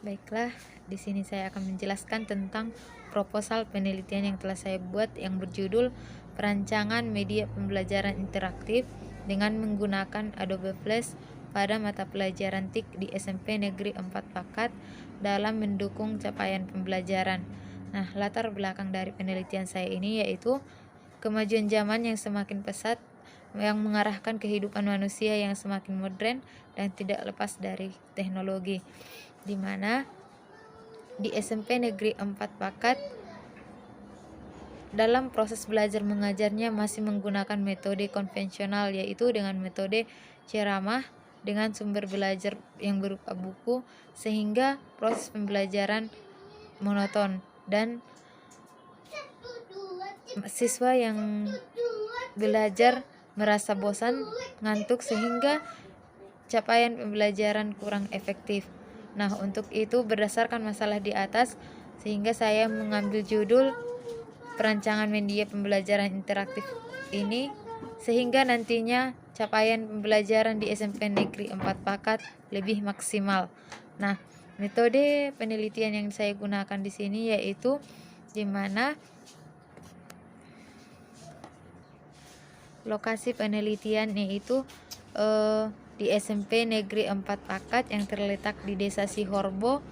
Baiklah, di sini saya akan menjelaskan tentang proposal penelitian yang telah saya buat yang berjudul Perancangan Media Pembelajaran Interaktif dengan menggunakan Adobe Flash pada mata pelajaran TIK di SMP Negeri 4 Pakat dalam mendukung capaian pembelajaran. Nah, latar belakang dari penelitian saya ini yaitu kemajuan zaman yang semakin pesat yang mengarahkan kehidupan manusia yang semakin modern dan tidak lepas dari teknologi, di mana di SMP Negeri 4 Pakat dalam proses belajar mengajarnya masih menggunakan metode konvensional, yaitu dengan metode ceramah dengan sumber belajar yang berupa buku, sehingga proses pembelajaran monoton dan siswa yang belajar merasa bosan, ngantuk, sehingga capaian pembelajaran kurang efektif. Nah, untuk itu berdasarkan masalah di atas, sehingga saya mengambil judul perancangan media pembelajaran interaktif ini, sehingga nantinya capaian pembelajaran di SMP Negeri 4 Pakat lebih maksimal. Nah, metode penelitian yang saya gunakan di sini yaitu di mana lokasi penelitian yaitu di SMP Negeri 4 Pakat yang terletak di Desa Sihorbo,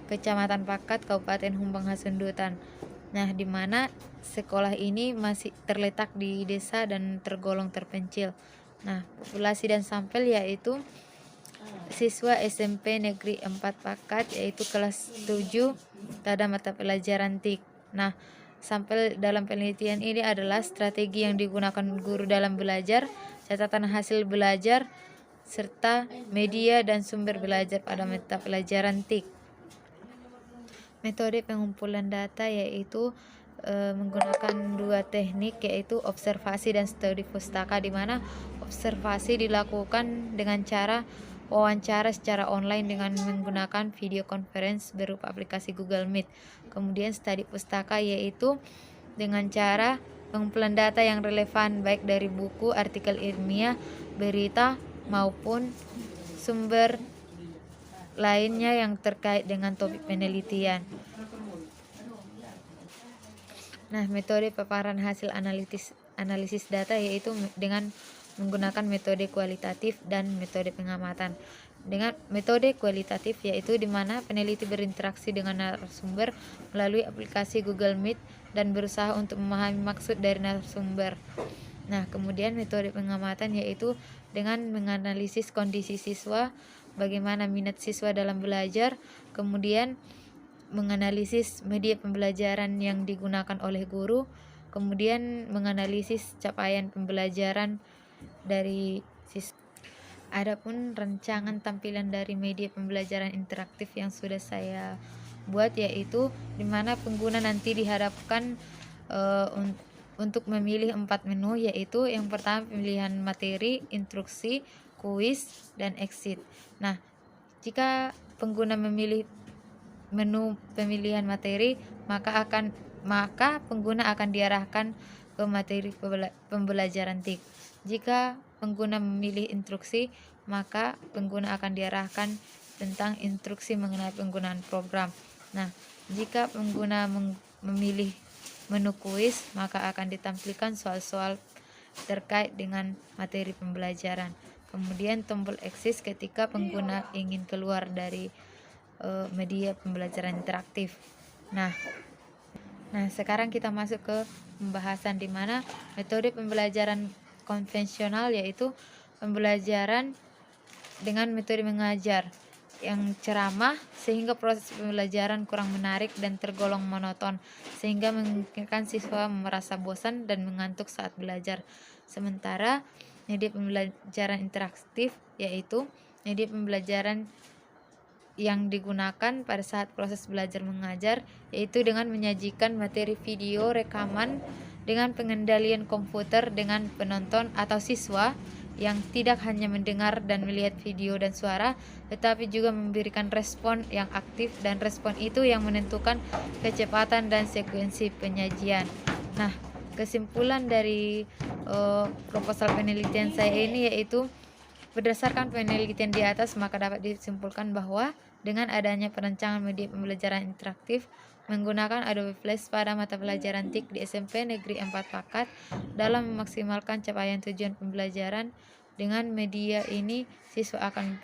Kecamatan Pakat, Kabupaten Humbang Hasundutan. Nah, di mana sekolah ini masih terletak di desa dan tergolong terpencil. Nah, populasi dan sampel yaitu siswa SMP Negeri 4 Pakat yaitu kelas 7 pada mata pelajaran TIK. Nah, sampel dalam penelitian ini adalah strategi yang digunakan guru dalam belajar, catatan hasil belajar, serta media dan sumber belajar pada mata pelajaran TIK. Metode pengumpulan data yaitu menggunakan dua teknik, yaitu observasi dan studi pustaka, di mana observasi dilakukan dengan cara wawancara secara online dengan menggunakan video conference berupa aplikasi Google Meet. Kemudian studi pustaka yaitu dengan cara pengumpulan data yang relevan baik dari buku, artikel ilmiah, berita maupun sumber lainnya yang terkait dengan topik penelitian. Nah, metode paparan hasil analisis data yaitu dengan menggunakan metode kualitatif dan metode pengamatan. Dengan metode kualitatif yaitu di mana peneliti berinteraksi dengan narasumber melalui aplikasi Google Meet dan berusaha untuk memahami maksud dari narasumber. Nah, kemudian metode pengamatan yaitu dengan menganalisis kondisi siswa, bagaimana minat siswa dalam belajar, kemudian menganalisis media pembelajaran yang digunakan oleh guru, kemudian menganalisis capaian pembelajaran dari siswa. Adapun rancangan tampilan dari media pembelajaran interaktif yang sudah saya buat yaitu di mana pengguna nanti dihadapkan untuk memilih 4 menu, yaitu yang pertama pemilihan materi, instruksi, kuis, dan exit. Nah, jika pengguna memilih menu pemilihan materi, maka pengguna akan diarahkan ke materi pembelajaran TIK. Jika pengguna memilih instruksi, maka pengguna akan diarahkan tentang instruksi mengenai penggunaan program. Nah, jika pengguna memilih menu kuis, maka akan ditampilkan soal-soal terkait dengan materi pembelajaran. Kemudian tombol exit ketika pengguna ingin keluar dari media pembelajaran interaktif. Nah, sekarang kita masuk ke pembahasan di mana metode pembelajaran konvensional yaitu pembelajaran dengan metode mengajar yang ceramah sehingga proses pembelajaran kurang menarik dan tergolong monoton sehingga memungkinkan siswa merasa bosan dan mengantuk saat belajar. Sementara media pembelajaran interaktif yaitu media pembelajaran yang digunakan pada saat proses belajar mengajar, yaitu dengan menyajikan materi video rekaman dengan pengendalian komputer dengan penonton atau siswa yang tidak hanya mendengar dan melihat video dan suara, tetapi juga memberikan respon yang aktif, dan respon itu yang menentukan kecepatan dan sekuensi penyajian. Nah, kesimpulan dari proposal penelitian saya ini yaitu berdasarkan penelitian di atas, maka dapat disimpulkan bahwa dengan adanya perancangan media pembelajaran interaktif menggunakan Adobe Flash pada mata pelajaran TIK di SMP Negeri 4 Pakat dalam memaksimalkan capaian tujuan pembelajaran. Dengan media ini, siswa akan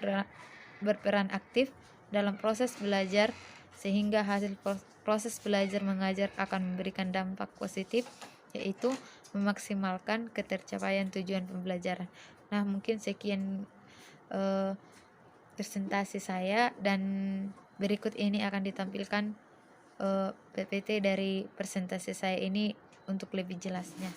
berperan aktif dalam proses belajar sehingga hasil proses belajar mengajar akan memberikan dampak positif, yaitu memaksimalkan ketercapaian tujuan pembelajaran. Nah, mungkin sekian presentasi saya, dan berikut ini akan ditampilkan PPT dari presentasi saya ini untuk lebih jelasnya.